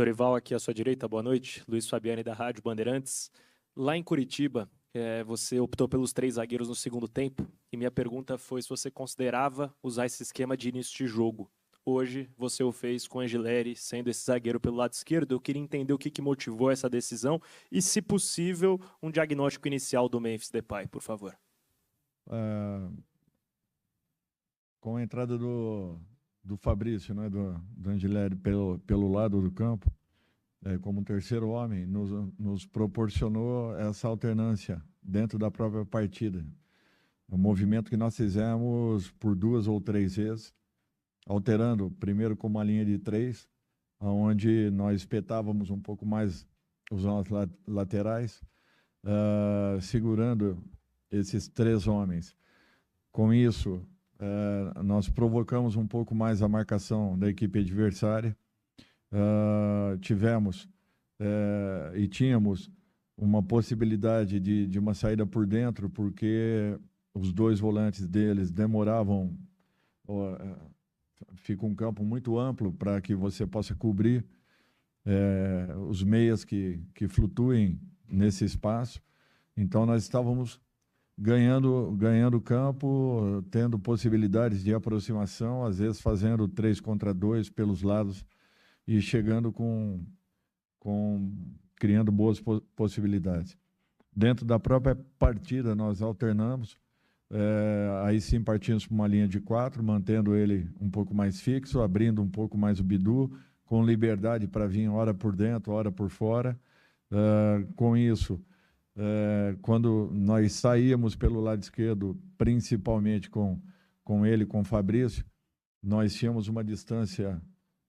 Dorival, aqui à sua direita, boa noite. Luiz Fabiani, da Rádio Bandeirantes. Lá em Curitiba, você optou pelos 3 zagueiros no segundo tempo, e minha pergunta foi se você considerava usar esse esquema de início de jogo. Hoje, você o fez com o Angileri, sendo esse zagueiro pelo lado esquerdo. Eu queria entender o que motivou essa decisão e, se possível, um diagnóstico inicial do Memphis Depay, por favor. Com a entrada do Fabrício, né, do Angileri pelo lado do campo, como terceiro homem, nos proporcionou essa alternância dentro da própria partida. Um movimento que nós fizemos por 2 ou 3 vezes, alterando primeiro com uma linha de 3, onde nós espetávamos um pouco mais os nossos laterais, segurando esses 3 homens. Com isso, nós provocamos um pouco mais a marcação da equipe adversária. Tivemos e tínhamos uma possibilidade de uma saída por dentro, porque os 2 volantes deles demoravam, fica um campo muito amplo para que você possa cobrir os meias que flutuem nesse espaço. Então, nós estávamos ganhando campo, tendo possibilidades de aproximação, às vezes fazendo 3 contra 2 pelos lados e chegando criando boas possibilidades. Dentro da própria partida, nós alternamos, aí sim partimos para uma linha de 4, mantendo ele um pouco mais fixo, abrindo um pouco mais o bidu, com liberdade para vir hora por dentro, hora por fora. Com isso, quando nós saíamos pelo lado esquerdo, principalmente com ele, com o Fabrício, nós tínhamos uma distância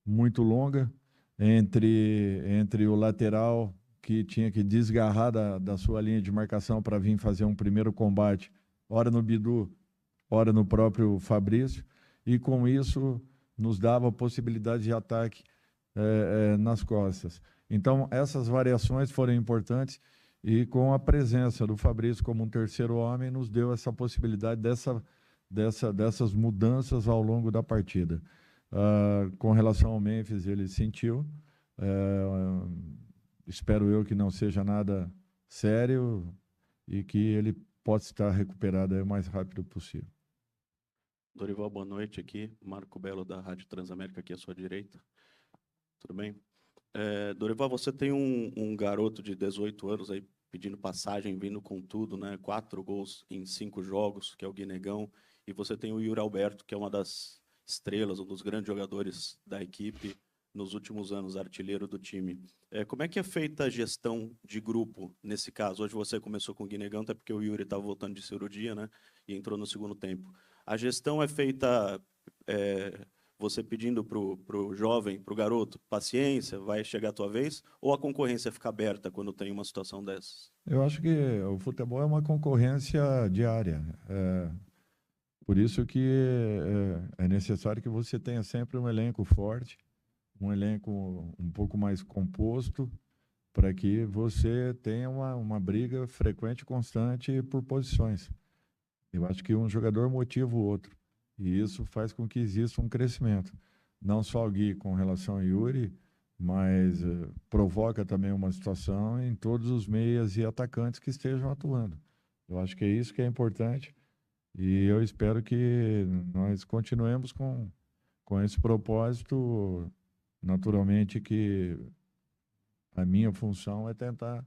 muito longa entre o lateral, que tinha que desgarrar da sua linha de marcação para vir fazer um primeiro combate, ora no Bidu, ora no próprio Fabrício, e com isso nos dava possibilidade de ataque nas costas. Então, essas variações foram importantes, e com a presença do Fabrício como um terceiro homem, nos deu essa possibilidade dessas mudanças ao longo da partida. Com relação ao Memphis, ele sentiu, espero eu que não seja nada sério e que ele possa estar recuperado o mais rápido possível. Dorival, boa noite aqui, Marco Belo da Rádio Transamérica aqui à sua direita. Tudo bem? Dorival, você tem um garoto de 18 anos aí pedindo passagem, vindo com tudo, né? 4 gols em 5 jogos, que é o Guinegão, e você tem o Yuri Alberto, que é uma das estrelas, um dos grandes jogadores da equipe nos últimos anos, artilheiro do time. Como é que é feita a gestão de grupo nesse caso? Hoje você começou com o Guinegão, até porque o Yuri estava voltando de cirurgia, né? E entrou no segundo tempo. A gestão é feita você pedindo para o jovem, para o garoto, paciência, vai chegar a tua vez, ou a concorrência fica aberta quando tem uma situação dessas? Eu acho que o futebol é uma concorrência diária. Por isso que é necessário que você tenha sempre um elenco forte, um elenco um pouco mais composto, para que você tenha uma briga frequente e constante por posições. Eu acho que um jogador motiva o outro, e isso faz com que exista um crescimento. Não só o Gui com relação ao Yuri, mas provoca também uma situação em todos os meias e atacantes que estejam atuando. Eu acho que é isso que é importante, e eu espero que nós continuemos com esse propósito. Naturalmente que a minha função é tentar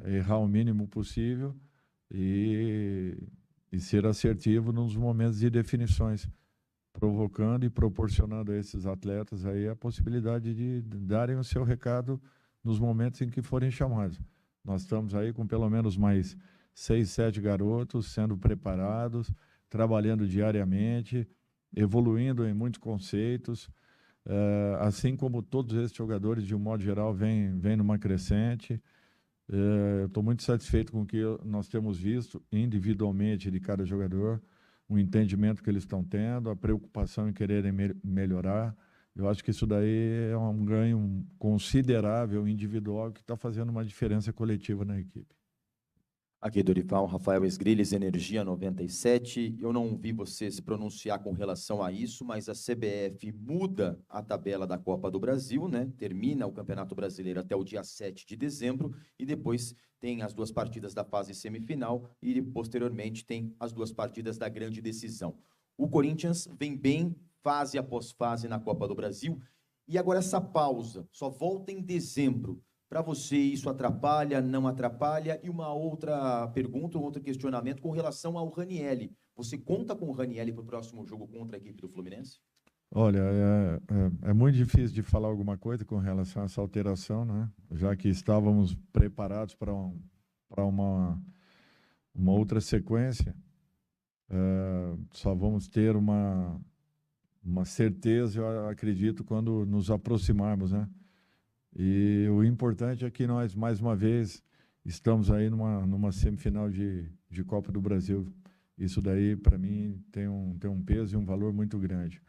errar o mínimo possível e ser assertivo nos momentos de definições, provocando e proporcionando a esses atletas aí a possibilidade de darem o seu recado nos momentos em que forem chamados. Nós estamos aí com pelo menos mais 6, 7 garotos sendo preparados, trabalhando diariamente, evoluindo em muitos conceitos, assim como todos esses jogadores, de um modo geral, vêm numa crescente. Eu estou muito satisfeito com o que nós temos visto individualmente de cada jogador, o entendimento que eles estão tendo, a preocupação em quererem melhorar. Eu acho que isso daí é um ganho considerável individual que está fazendo uma diferença coletiva na equipe. Aqui, Dorival, Rafael Esgrilles, Energia 97. Eu não vi você se pronunciar com relação a isso, mas a CBF muda a tabela da Copa do Brasil, né? Termina o Campeonato Brasileiro até o dia 7 de dezembro e depois tem as 2 partidas da fase semifinal e posteriormente tem as 2 partidas da grande decisão. O Corinthians vem bem fase após fase na Copa do Brasil e agora essa pausa só volta em dezembro. Para você, isso atrapalha, não atrapalha? E uma outra pergunta, um outro questionamento com relação ao Ranielli. Você conta com o Ranielli para o próximo jogo contra a equipe do Fluminense? Olha, é muito difícil de falar alguma coisa com relação a essa alteração, né? Já que estávamos preparados para uma outra sequência, só vamos ter uma certeza, eu acredito, quando nos aproximarmos, né? E o importante é que nós, mais uma vez, estamos aí numa semifinal de Copa do Brasil. Isso daí, para mim, tem um peso e um valor muito grande.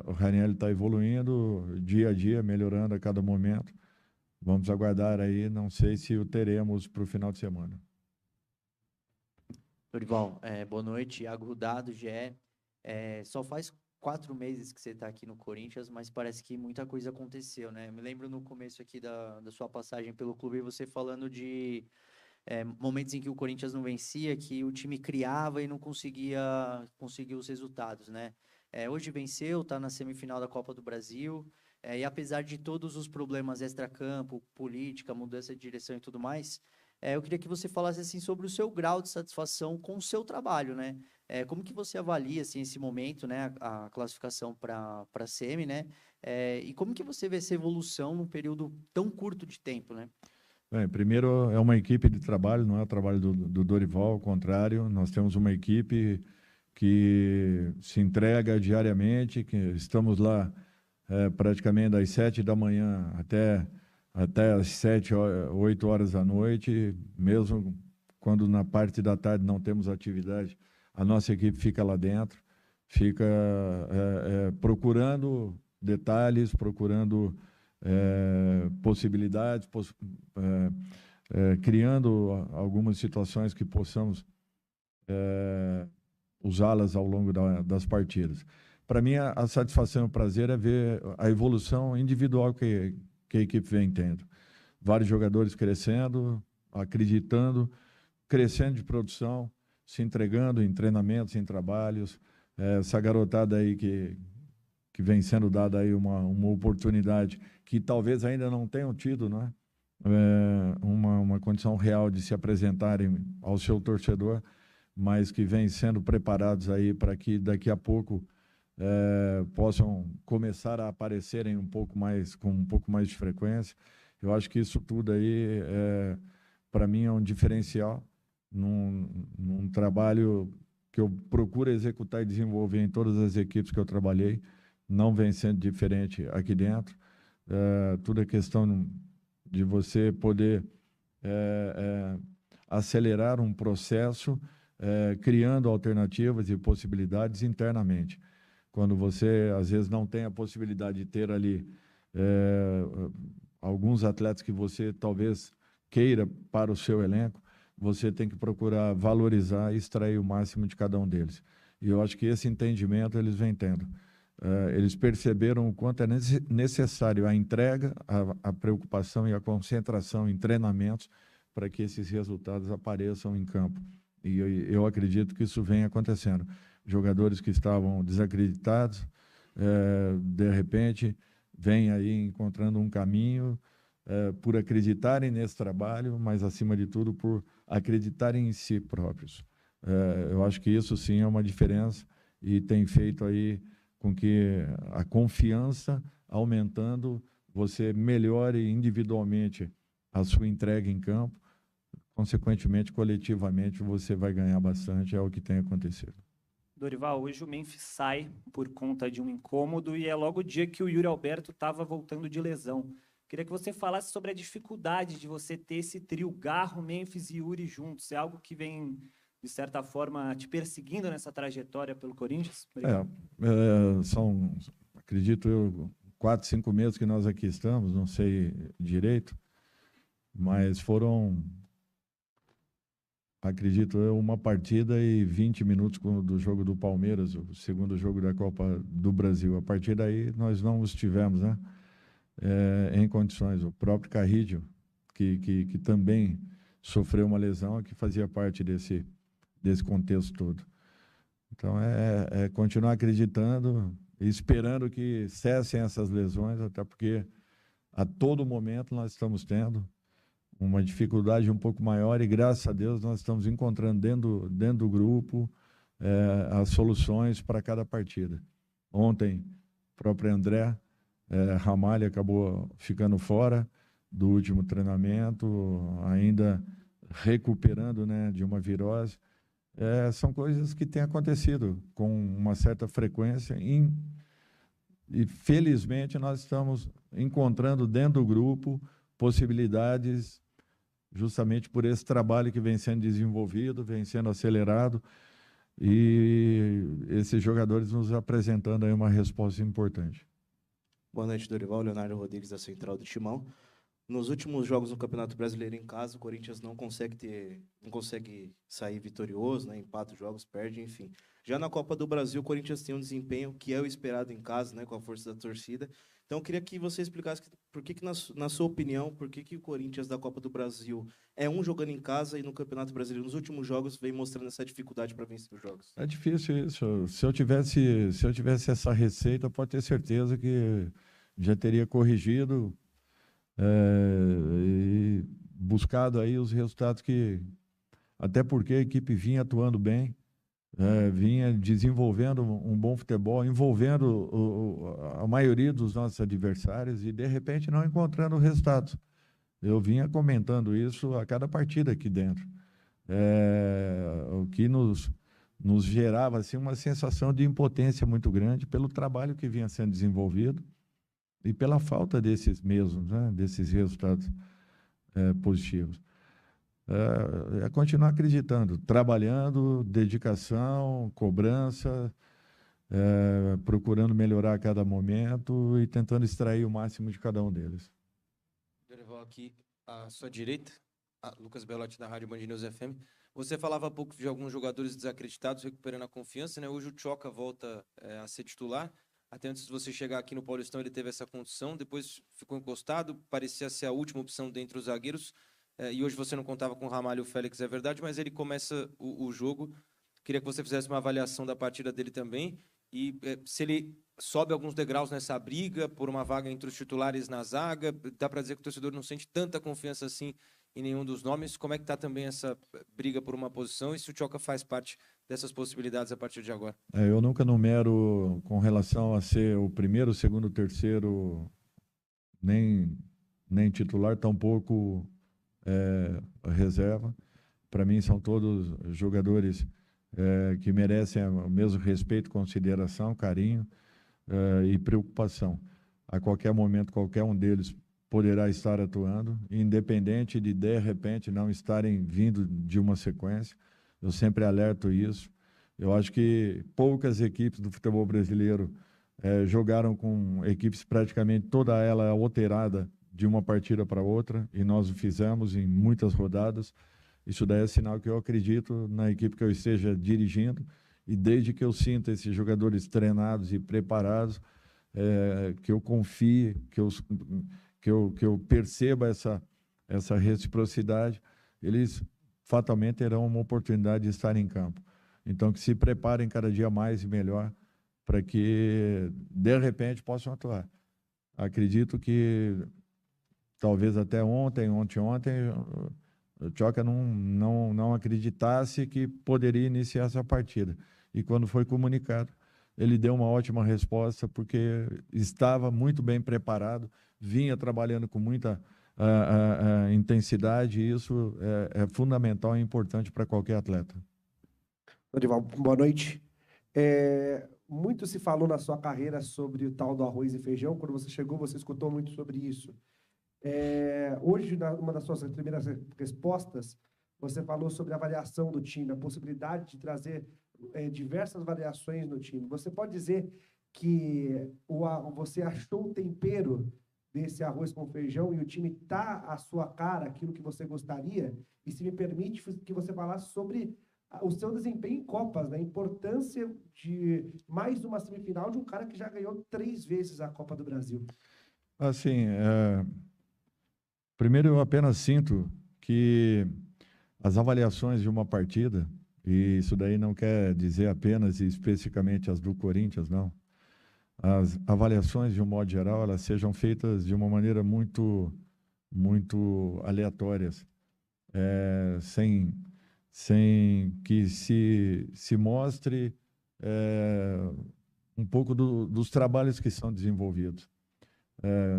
O Ranielli está evoluindo dia a dia, melhorando a cada momento. Vamos aguardar aí, não sei se o teremos para o final de semana. Dorival, boa noite. Iago Rudado, GE. Só faz 4 meses que você está aqui no Corinthians, mas parece que muita coisa aconteceu, né? Eu me lembro no começo aqui da sua passagem pelo clube, você falando de momentos em que o Corinthians não vencia, que o time criava e não conseguia conseguir os resultados, né? Hoje venceu, está na semifinal da Copa do Brasil, e apesar de todos os problemas extracampo, política, mudança de direção e tudo mais, eu queria que você falasse assim sobre o seu grau de satisfação com o seu trabalho, né? Como que você avalia assim, esse momento, né, a classificação para a semi, né? E como que você vê essa evolução num período tão curto de tempo, né? Bem, primeiro, é uma equipe de trabalho, não é o trabalho do Dorival, ao contrário, nós temos uma equipe que se entrega diariamente, que estamos lá praticamente das 7 da manhã até as 7, 8 horas da noite, mesmo quando na parte da tarde não temos atividade, a nossa equipe fica lá dentro, fica procurando detalhes, procurando possibilidades, criando algumas situações que possamos usá-las ao longo das partidas. Para mim, a satisfação e o prazer é ver a evolução individual que a equipe vem tendo. Vários jogadores crescendo, acreditando, crescendo de produção, se entregando em treinamentos, em trabalhos. Essa garotada aí que vem sendo dada aí uma oportunidade que talvez ainda não tenham tido, né? Uma condição real de se apresentarem ao seu torcedor, mas que vem sendo preparados aí para que daqui a pouco possam começar a aparecerem com um pouco mais de frequência. Eu acho que isso tudo aí, para mim, é um diferencial num trabalho que eu procuro executar e desenvolver em todas as equipes que eu trabalhei, não vem sendo diferente aqui dentro. Tudo é questão de você poder acelerar um processo, criando alternativas e possibilidades internamente. Quando você, às vezes, não tem a possibilidade de ter ali alguns atletas que você talvez queira para o seu elenco, você tem que procurar valorizar e extrair o máximo de cada um deles. E eu acho que esse entendimento eles vêm tendo. Eles perceberam o quanto é necessário a entrega, a preocupação e a concentração em treinamentos para que esses resultados apareçam em campo. E eu acredito que isso vem acontecendo. Jogadores que estavam desacreditados, de repente, vêm aí encontrando um caminho por acreditarem nesse trabalho, mas, acima de tudo, por acreditarem em si próprios. Eu acho que isso, sim, é uma diferença e tem feito aí com que a confiança aumentando, você melhore individualmente a sua entrega em campo, consequentemente, coletivamente, você vai ganhar bastante, é o que tem acontecido. Dorival, hoje o Memphis sai por conta de um incômodo e é logo o dia que o Yuri Alberto estava voltando de lesão. Queria que você falasse sobre a dificuldade de você ter esse trio Garro, Memphis e Yuri juntos. É algo que vem, de certa forma, te perseguindo nessa trajetória pelo Corinthians? São, acredito eu, 4, 5 meses que nós aqui estamos, não sei direito, mas foram acredito eu, uma partida e 20 minutos do jogo do Palmeiras, o segundo jogo da Copa do Brasil. A partir daí, nós não estivemos, né, em condições. O próprio Carrídio, que também sofreu uma lesão, que fazia parte desse contexto todo. Então, é continuar acreditando e esperando que cessem essas lesões, até porque a todo momento nós estamos tendo uma dificuldade um pouco maior e, graças a Deus, nós estamos encontrando dentro do grupo as soluções para cada partida. Ontem, o próprio André Ramalho acabou ficando fora do último treinamento, ainda recuperando, né, de uma virose. São coisas que têm acontecido com uma certa frequência e, felizmente, nós estamos encontrando dentro do grupo possibilidades, justamente por esse trabalho que vem sendo desenvolvido, vem sendo acelerado, e esses jogadores nos apresentando aí uma resposta importante. Boa noite, Dorival. Leonardo Rodrigues, da Central do Timão. Nos últimos jogos no Campeonato Brasileiro em casa, o Corinthians não consegue sair vitorioso, né? Empata os jogos, perde, enfim. Já na Copa do Brasil, o Corinthians tem um desempenho que é o esperado em casa, né? Com a força da torcida. Então, eu queria que você explicasse por que na sua opinião, por que o Corinthians da Copa do Brasil jogando em casa e no Campeonato Brasileiro, nos últimos jogos, vem mostrando essa dificuldade para vencer os jogos? É difícil isso. Se eu tivesse essa receita, pode ter certeza que já teria corrigido e buscado aí os resultados até porque a equipe vinha atuando bem, vinha desenvolvendo um bom futebol, envolvendo a maioria dos nossos adversários e, de repente, não encontrando resultados. Eu vinha comentando isso a cada partida aqui dentro. O que nos gerava assim, uma sensação de impotência muito grande pelo trabalho que vinha sendo desenvolvido e pela falta desses mesmos, né, desses resultados positivos. Continuar acreditando, trabalhando, dedicação, cobrança, procurando melhorar a cada momento e tentando extrair o máximo de cada um deles. Dorival, aqui à sua direita, Lucas Belotti, da Rádio Band News FM. Você falava há pouco de alguns jogadores desacreditados recuperando a confiança, né? Hoje o Tchoca volta a ser titular. Até antes de você chegar aqui no Paulistão, ele teve essa condição, depois ficou encostado, parecia ser a última opção dentre os zagueiros, e hoje você não contava com o Ramalho e o Félix, é verdade, mas ele começa o jogo. Queria que você fizesse uma avaliação da partida dele também, e se ele sobe alguns degraus nessa briga por uma vaga entre os titulares na zaga, dá para dizer que o torcedor não sente tanta confiança assim em nenhum dos nomes. Como é que está também essa briga por uma posição e se o Tchoca faz parte dessas possibilidades a partir de agora? Eu nunca numero com relação a ser o primeiro, segundo, terceiro, nem titular, tampouco reserva. Para mim são todos jogadores que merecem o mesmo respeito, consideração, carinho e preocupação. A qualquer momento, qualquer um deles poderá estar atuando, independente de repente, não estarem vindo de uma sequência. Eu sempre alerto isso. Eu acho que poucas equipes do futebol brasileiro jogaram com equipes praticamente toda ela alterada de uma partida para outra, e nós o fizemos em muitas rodadas. Isso daí é sinal que eu acredito na equipe que eu esteja dirigindo, e desde que eu sinta esses jogadores treinados e preparados, que eu confie, que eu perceba essa reciprocidade, eles fatalmente terão uma oportunidade de estar em campo. Então, que se preparem cada dia mais e melhor para que, de repente, possam atuar. Acredito que, talvez até ontem, o Tchoca não acreditasse que poderia iniciar essa partida. E quando foi comunicado, ele deu uma ótima resposta, porque estava muito bem preparado, vinha trabalhando com muita intensidade, e isso é fundamental e importante para qualquer atleta. Dorival, boa noite. Muito se falou na sua carreira sobre o tal do arroz e feijão. Quando você chegou, você escutou muito sobre isso. Hoje, numa das suas primeiras respostas, você falou sobre a variação do time, a possibilidade de trazer diversas variações no time. Você pode dizer que você achou o tempero desse arroz com feijão e o time tá à sua cara, aquilo que você gostaria? E se me permite que você falasse sobre o seu desempenho em Copas, né? A importância de mais uma semifinal de um cara que já ganhou 3 vezes a Copa do Brasil. Assim, primeiro eu apenas sinto que as avaliações de uma partida, e isso daí não quer dizer apenas e especificamente as do Corinthians, não. As avaliações, de um modo geral, elas sejam feitas de uma maneira muito aleatórias, sem que se mostre um pouco dos trabalhos que são desenvolvidos.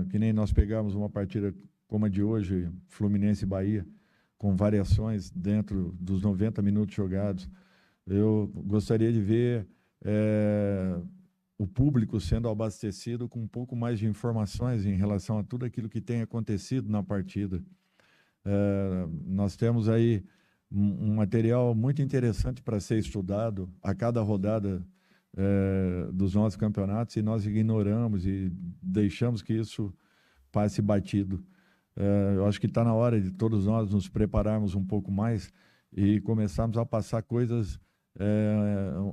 Que nem nós pegamos uma partida como a de hoje, Fluminense e Bahia, com variações dentro dos 90 minutos jogados. Eu gostaria de ver o público sendo abastecido com um pouco mais de informações em relação a tudo aquilo que tem acontecido na partida. Nós temos aí um material muito interessante para ser estudado a cada rodada dos nossos campeonatos, e nós ignoramos e deixamos que isso passe batido. Eu acho que está na hora de todos nós nos prepararmos um pouco mais e começarmos a passar coisas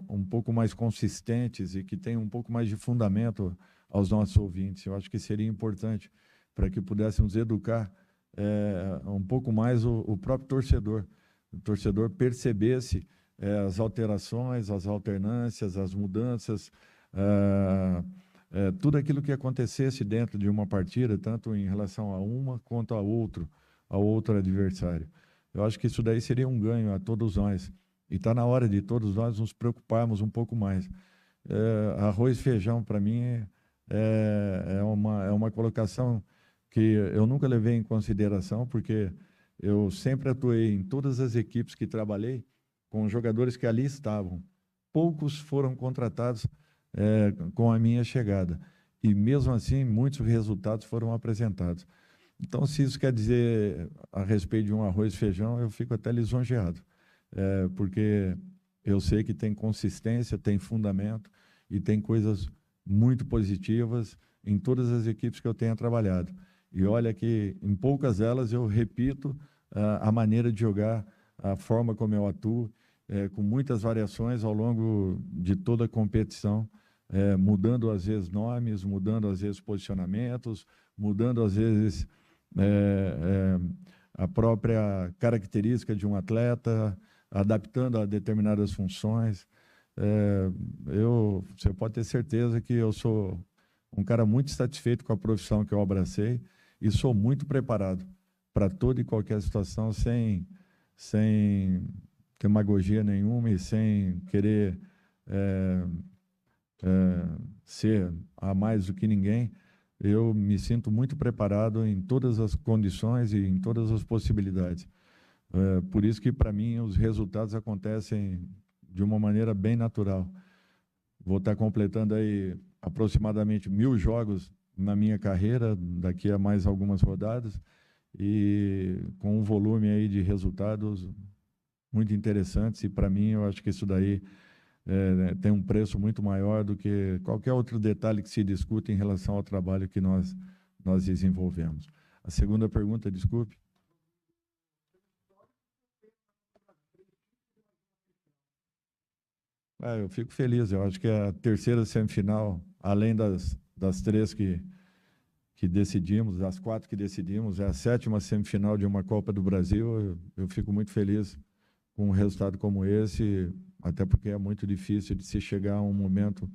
um pouco mais consistentes e que tenham um pouco mais de fundamento aos nossos ouvintes. Eu acho que seria importante para que pudéssemos educar um pouco mais o próprio torcedor. O torcedor percebesse as alterações, as alternâncias, as mudanças, tudo aquilo que acontecesse dentro de uma partida, tanto em relação a uma quanto ao outro adversário. Eu acho que isso daí seria um ganho a todos nós. E está na hora de todos nós nos preocuparmos um pouco mais. Arroz e feijão, para mim, é uma colocação que eu nunca levei em consideração, porque eu sempre atuei em todas as equipes que trabalhei com jogadores que ali estavam. Poucos foram contratados com a minha chegada. E, mesmo assim, muitos resultados foram apresentados. Então, se isso quer dizer a respeito de um arroz e feijão, eu fico até lisonjeado. Porque eu sei que tem consistência, tem fundamento e tem coisas muito positivas em todas as equipes que eu tenho trabalhado. E olha que, em poucas delas, eu repito a maneira de jogar, a forma como eu atuo, com muitas variações ao longo de toda a competição, mudando, às vezes, nomes, mudando, às vezes, posicionamentos, mudando, às vezes, a própria característica de um atleta, adaptando a determinadas funções. Você pode ter certeza que eu sou um cara muito satisfeito com a profissão que eu abracei e sou muito preparado para toda e qualquer situação, sem demagogia nenhuma e sem querer ser a mais do que ninguém. Eu me sinto muito preparado em todas as condições e em todas as possibilidades. Por isso que, para mim, os resultados acontecem de uma maneira bem natural. Vou estar completando aí aproximadamente 1000 jogos na minha carreira, daqui a mais algumas rodadas, e com um volume aí de resultados muito interessantes. E, para mim, eu acho que isso daí tem um preço muito maior do que qualquer outro detalhe que se discute em relação ao trabalho que nós desenvolvemos. A segunda pergunta, desculpe. Eu fico feliz. Eu acho que a terceira semifinal, além das 3 que decidimos, das 4 que decidimos, é a 7ª semifinal de uma Copa do Brasil. Eu fico muito feliz com um resultado como esse, até porque é muito difícil de se chegar a um momento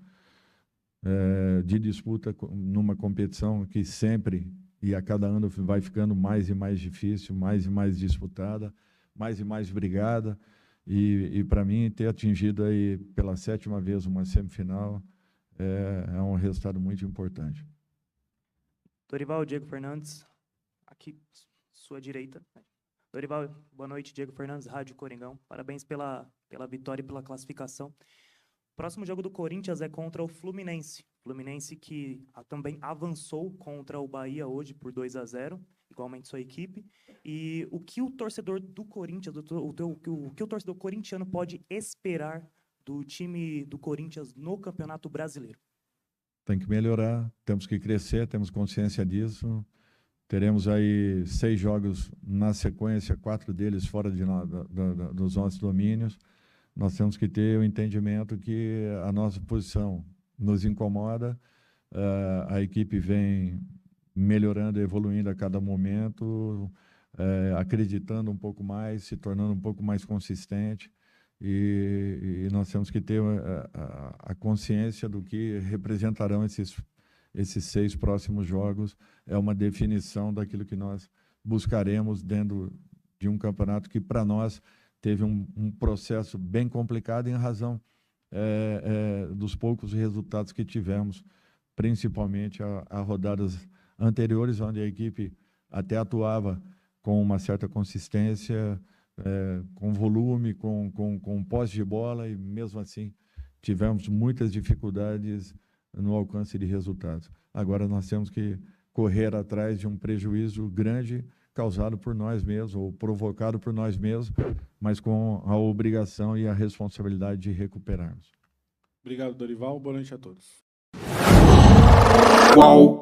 de disputa numa competição que sempre e a cada ano vai ficando mais e mais difícil, mais e mais disputada, mais e mais brigada. E para mim, ter atingido aí pela 7ª vez uma semifinal é um resultado muito importante. Dorival, Diego Fernandes, aqui, sua direita. Dorival, boa noite. Diego Fernandes, Rádio Coringão. Parabéns pela vitória e pela classificação. O próximo jogo do Corinthians é contra o Fluminense. Fluminense que também avançou contra o Bahia hoje por 2-0, igualmente sua equipe. E o que o torcedor do Corinthians, o que o torcedor corintiano pode esperar do time do Corinthians no Campeonato Brasileiro? tem que melhorar, temos que crescer, temos consciência disso. Teremos aí 6 jogos na sequência, 4 deles fora dos nossos domínios. Nós temos que ter o entendimento que a nossa posição nos incomoda, a equipe vem melhorando, evoluindo a cada momento, acreditando um pouco mais, se tornando um pouco mais consistente, e nós temos que ter a consciência do que representarão esses 6 próximos jogos. É uma definição daquilo que nós buscaremos dentro de um campeonato que, para nós, teve um processo bem complicado em razão dos poucos resultados que tivemos, principalmente a rodadas anteriores, onde a equipe até atuava com uma certa consistência, com volume, com posse de bola, e mesmo assim tivemos muitas dificuldades no alcance de resultados. Agora nós temos que correr atrás de um prejuízo grande causado por nós mesmos, ou provocado por nós mesmos, mas com a obrigação e a responsabilidade de recuperarmos. Obrigado, Dorival. Boa noite a todos. Qual?